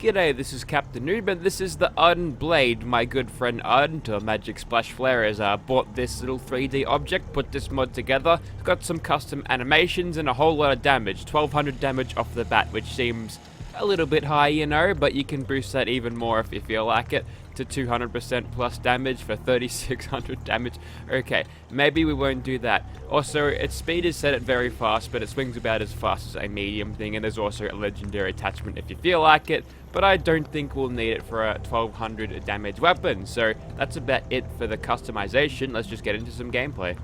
G'day, this is Captainoob, and this is the Ardent Blade. My good friend Ardent, or Magic Splash Flare, has bought this little 3D object, put this mod together. It's got some custom animations and a whole lot of damage. 1200 damage off the bat, which seems a little bit high, you know, but you can boost that even more if you feel like it, to 200% plus damage for 3600 damage. Okay, maybe we won't do that. Also, its speed is set at very fast, but it swings about as fast as a medium thing, and there's also a legendary attachment if you feel like it, but I don't think we'll need it for a 1200 damage weapon. So that's about it for the customization. Let's just get into some gameplay.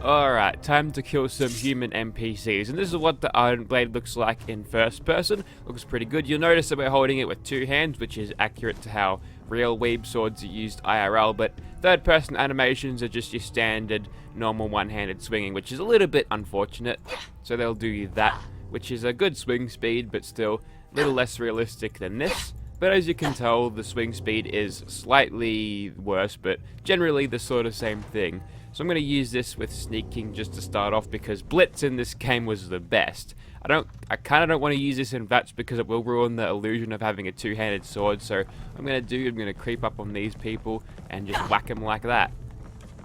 Alright, time to kill some human NPCs, and this is what the Ardent Blade looks like in first person. Looks pretty good. You'll notice that we're holding it with two hands, which is accurate to how real weeb swords are used IRL, but third person animations are just your standard normal one-handed swinging, which is a little bit unfortunate. So they'll do that, which is a good swing speed, but still a little less realistic than this. But as you can tell, the swing speed is slightly worse, but generally the sort of same thing. So I'm going to use this with sneaking just to start off, because Blitz in this game was the best. I kind of don't want to use this in VATS because it will ruin the illusion of having a two-handed sword. So I'm going to creep up on these people and just whack them like that.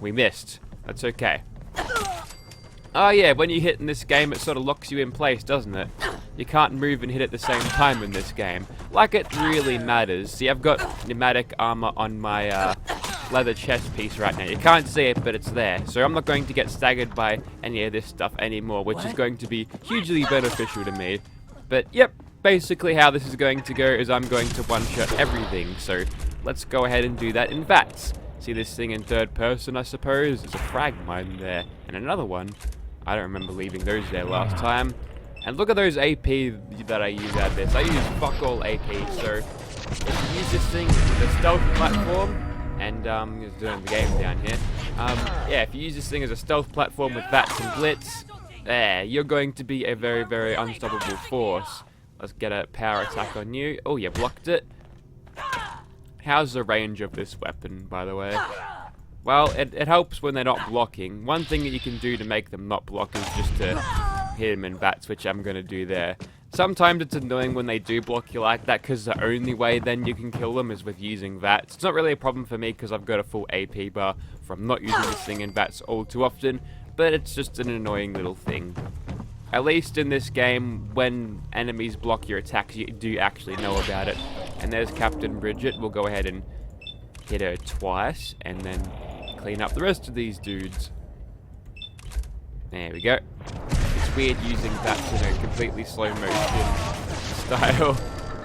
We missed. That's okay. Oh yeah, when you hit in this game, it sort of locks you in place, doesn't it? You can't move and hit at the same time in this game. Like it really matters. See, I've got pneumatic armor on my leather chest piece right now. You can't see it, but it's there. So I'm not going to get staggered by any of this stuff anymore, which is going to be hugely beneficial to me. But yep, basically how this is going to go is I'm going to one-shot everything. So let's go ahead and do that in VATS. See this thing in third person, I suppose? There's a frag mine there. And another one. I don't remember leaving those there last time. And look at those AP that I use out of this. I use fuck all AP, so if you use this thing with a stealth platform, and just doing the game down here. Yeah, if you use this thing as a stealth platform with VATS and Blitz, you're going to be a very, very unstoppable force. Let's get a power attack on you. Oh, you blocked it. How's the range of this weapon, by the way? Well, it helps when they're not blocking. One thing that you can do to make them not block is just to hit them in VATS, which I'm going to do there. Sometimes it's annoying when they do block you like that, because the only way then you can kill them is with using VATS. It's not really a problem for me because I've got a full AP bar from not using this thing in VATS all too often, but it's just an annoying little thing. At least in this game, when enemies block your attacks, you do actually know about it. And there's Captain Bridget. We'll go ahead and hit her twice, and then clean up the rest of these dudes. There we go. It's weird using that in a completely slow motion style.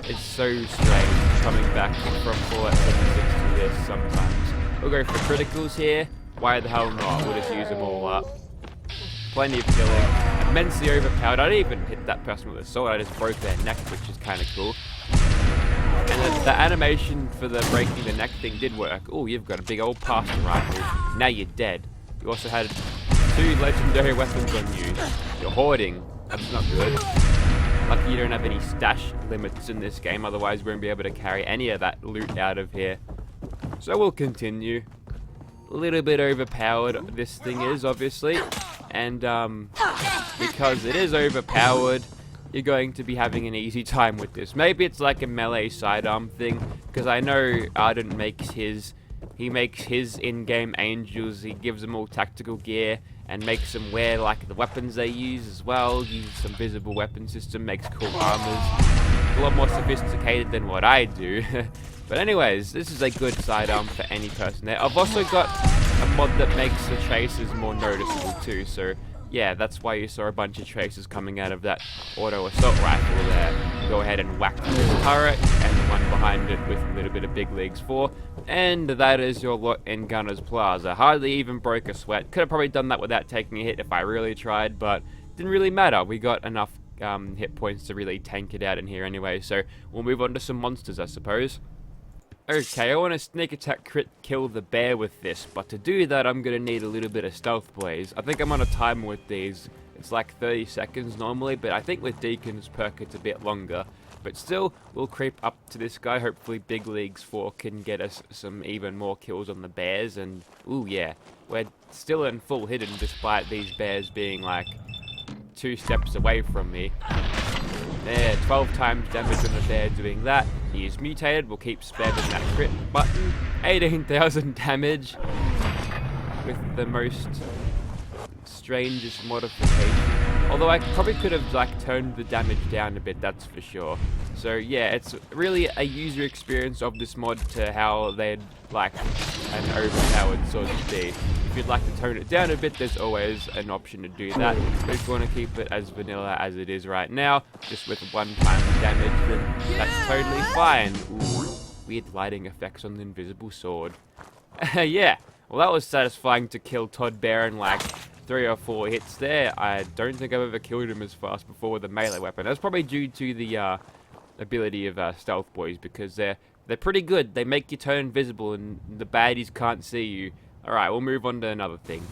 It's so strange coming back from Fallout 76 to this sometimes. We'll go for criticals here. Why the hell not? We'll just use them all up. Plenty of killing. Immensely overpowered. I didn't even hit that person with a sword. I just broke their neck, which is kind of cool. And the animation for the breaking the neck thing did work. Oh, you've got a big old pasta rifle. Now you're dead. You also had 2 legendary weapons on you. You're hoarding. That's not good. Lucky you don't have any stash limits in this game, otherwise we won't be able to carry any of that loot out of here. So we'll continue. A little bit overpowered this thing is, obviously. And because it is overpowered, you're going to be having an easy time with this. Maybe it's like a melee sidearm thing, because I know Ardent makes his in-game angels. He gives them all tactical gear and makes them wear like the weapons they use as well. Uses some visible weapon system, makes cool armors. A lot more sophisticated than what I do. But anyways, this is a good sidearm for any person there. I've also got a mod that makes the traces more noticeable too, so yeah, that's why you saw a bunch of traces coming out of that auto assault rifle there. Go ahead and whack this turret and the one behind it with a little bit of Big Leagues 4. And that is your lot in Gunner's Plaza. Hardly even broke a sweat. Could have probably done that without taking a hit if I really tried, but didn't really matter. We got enough hit points to really tank it out in here anyway, so we'll move on to some monsters, I suppose. Okay, I want to sneak attack crit kill the bear with this, but to do that I'm going to need a little bit of stealth blaze. I think I'm on a timer with these. It's like 30 seconds normally, but I think with Deacon's perk it's a bit longer. But still, we'll creep up to this guy. Hopefully Big Leagues 4 can get us some even more kills on the bears. And, ooh yeah, we're still in full hidden despite these bears being like 2 steps away from me. There, 12 times damage on the bear doing that. He is mutated. We'll keep spamming that crit button. 18,000 damage with the most strangest modification. Although I probably could have like turned the damage down a bit, that's for sure. So yeah, it's really a user experience of this mod to how they'd like an overpowered sword to be. If you'd like to tone it down a bit, there's always an option to do that. But if you want to keep it as vanilla as it is right now, just with 1 time damage, then that's totally fine. Ooh, weird lighting effects on the invisible sword. Yeah, well that was satisfying to kill Todd Bear in like 3 or 4 hits there. I don't think I've ever killed him as fast before with a melee weapon. That's probably due to the ability of Stealth Boys, because they're pretty good. They make you turn invisible and the baddies can't see you. Alright, we'll move on to another thing.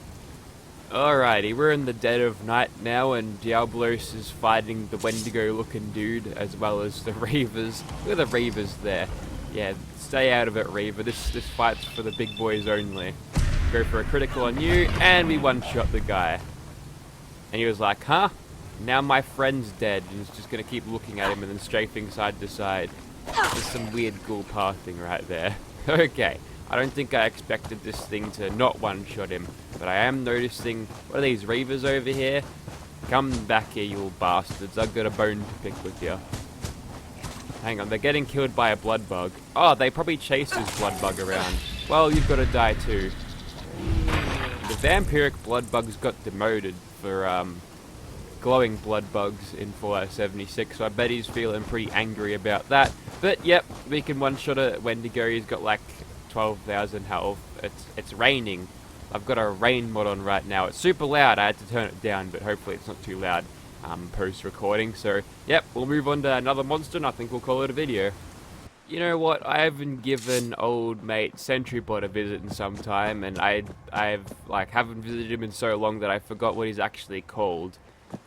Alrighty, we're in the dead of night now, and Diablos is fighting the Wendigo looking dude as well as the Reavers. Look at the Reavers there. Yeah, stay out of it, Reaver. This fight's for the big boys only. Go for a critical on you, and we one-shot the guy. And he was like, huh? Now my friend's dead, and he's just gonna keep looking at him and then strafing side to side. There's some weird ghoul pathing right there. Okay, I don't think I expected this thing to not one-shot him, but I am noticing, what are these Reavers over here? Come back here, you little bastards. I've got a bone to pick with you. Hang on, they're getting killed by a blood bug. Oh, they probably chase this blood bug around. Well, you've got to die too. The vampiric blood bugs got demoted for glowing blood bugs in Fallout 76, so I bet he's feeling pretty angry about that. But yep, we can one-shot a Wendigo. He's got like 12,000 health. It's raining. I've got a rain mod on right now. It's super loud. I had to turn it down, but hopefully it's not too loud post-recording. So yep, we'll move on to another monster, and I think we'll call it a video. You know what, I haven't given old mate SentryBot a visit in some time, and I've like haven't visited him in so long that I forgot what he's actually called.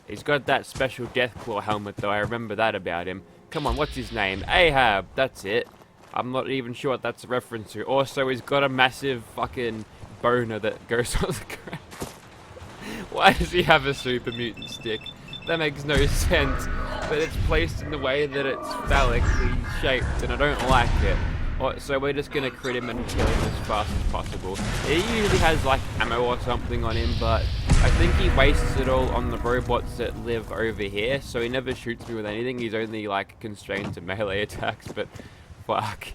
He's got that special Deathclaw helmet though, I remember that about him. Come on, what's his name? Ahab, that's it. I'm not even sure what that's a reference to. Also, he's got a massive fucking boner that goes on the ground. Why does he have a super mutant stick? That makes no sense. But it's placed in the way that it's phallically shaped, and I don't like it. So we're just gonna crit him and kill him as fast as possible. He usually has like ammo or something on him, but I think he wastes it all on the robots that live over here, so he never shoots me with anything. He's only like constrained to melee attacks, but fuck.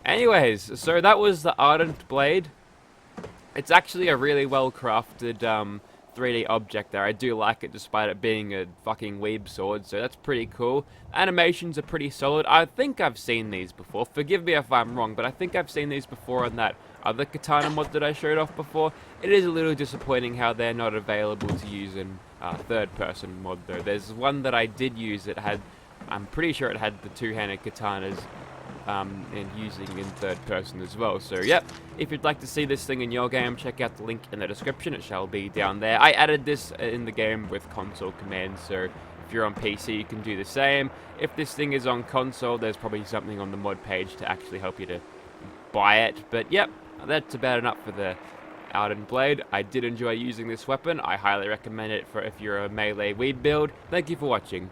Anyways, so that was the Ardent Blade. It's actually a really well crafted 3D object there. I do like it despite it being a fucking weeb sword, so that's pretty cool. Animations are pretty solid. I think I've seen these before. Forgive me if I'm wrong, but I think I've seen these before on that other katana mod that I showed off before. It is a little disappointing how they're not available to use in third person mod though. There's one that I did use that had, I'm pretty sure it had the two-handed katanas and using in third person as well. So yep, if you'd like to see this thing in your game, check out the link in the description. It shall be down there. I added this in the game with console commands, so if you're on PC you can do the same. If this thing is on console, there's probably something on the mod page to actually help you to buy it. But yep, that's about enough for the Ardent Blade. I did enjoy using this weapon. I highly recommend it for if you're a melee weed build. Thank you for watching.